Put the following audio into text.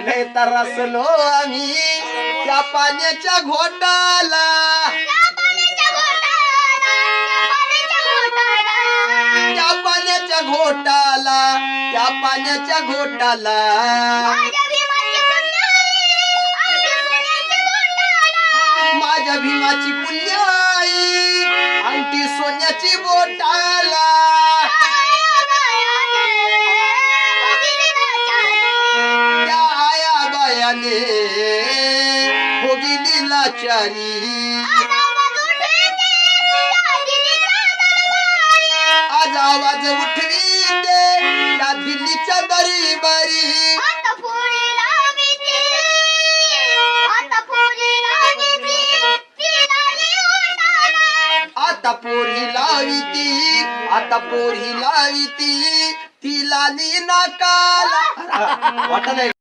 लय तरसलो आम्ही त्या पाण्याच्या घोटाला त्या पाण्याच्या घोटाला माझ्या भीमाची पुण्याई अंगठी सोन्याची बोटाला त्या आया बायाने भोगिली लाचारी आज आवाज उठवी दे त्या दिल्लीच्या बरी बरी आता पोरी लावी ती लाली नाकाला वाटत नाही.